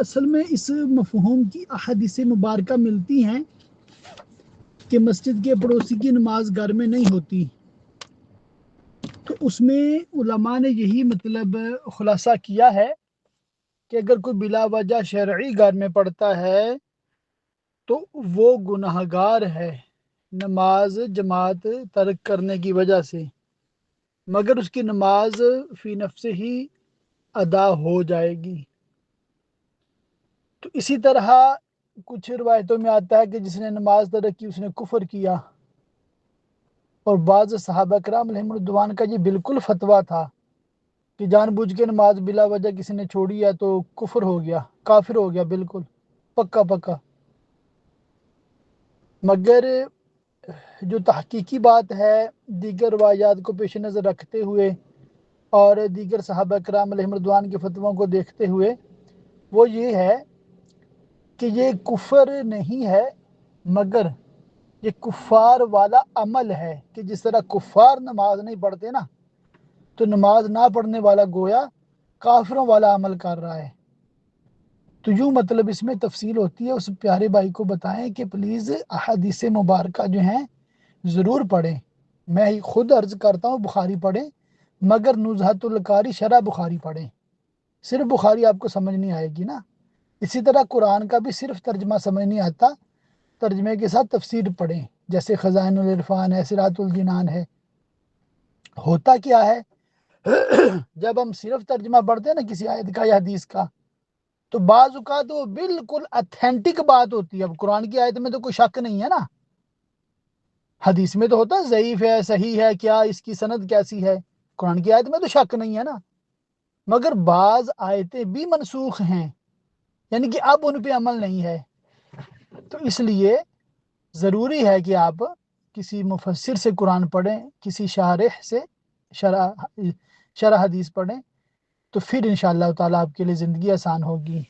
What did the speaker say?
اصل میں اس مفہوم کی احادیث مبارکہ ملتی ہیں کہ مسجد کے پڑوسی کی نماز گھر میں نہیں ہوتی، تو اس میں علماء نے یہی مطلب خلاصہ کیا ہے کہ اگر کوئی بلا وجہ شرعی گھر میں پڑھتا ہے تو وہ گناہگار ہے نماز جماعت ترک کرنے کی وجہ سے، مگر اس کی نماز فی نفس ہی ادا ہو جائے گی۔ تو اسی طرح کچھ روایتوں میں آتا ہے کہ جس نے نماز ترک کی اس نے کفر کیا، اور بعض صحابہ کرام علیہم رضوان کا یہ بالکل فتویٰ تھا کہ جان بوجھ کے نماز بلا وجہ کسی نے چھوڑی ہے تو کفر ہو گیا، کافر ہو گیا، بالکل پکا پکا۔ مگر جو تحقیقی بات ہے دیگر روایات کو پیش نظر رکھتے ہوئے اور دیگر صحابہ کرام علیہم رضوان کے فتووں کو دیکھتے ہوئے وہ یہ ہے کہ یہ کفر نہیں ہے، مگر یہ کفار والا عمل ہے کہ جس طرح کفار نماز نہیں پڑھتے نا، تو نماز نہ پڑھنے والا گویا کافروں والا عمل کر رہا ہے۔ تو یوں مطلب اس میں تفصیل ہوتی ہے۔ اس پیارے بھائی کو بتائیں کہ پلیز احادیث مبارکہ جو ہیں ضرور پڑھیں، میں خود عرض کرتا ہوں بخاری پڑھیں، مگر نزہۃ القاری شرح بخاری پڑھیں، صرف بخاری آپ کو سمجھ نہیں آئے گی نا۔ اسی طرح قرآن کا بھی صرف ترجمہ سمجھ نہیں آتا، ترجمے کے ساتھ تفسیر پڑھیں، جیسے خزائن العرفان ہے، صراط الجنان ہے۔ ہوتا کیا ہے جب ہم صرف ترجمہ پڑھتے ہیں نا کسی آیت کا یا حدیث کا، تو بعض اوقات وہ بالکل اتھینٹک بات ہوتی ہے۔ اب قرآن کی آیت میں تو کوئی شک نہیں ہے نا، حدیث میں تو ہوتا ہے ضعیف ہے، صحیح ہے، کیا اس کی سند کیسی ہے، قرآن کی آیت میں تو شک نہیں ہے نا۔ مگر بعض آیتیں بھی منسوخ ہیں، یعنی کہ اب ان پہ عمل نہیں ہے، تو اس لیے ضروری ہے کہ آپ کسی مفسر سے قرآن پڑھیں، کسی شارح سے شرح حدیث پڑھیں، تو پھر انشاءاللہ تعالیٰ آپ کے لیے زندگی آسان ہوگی۔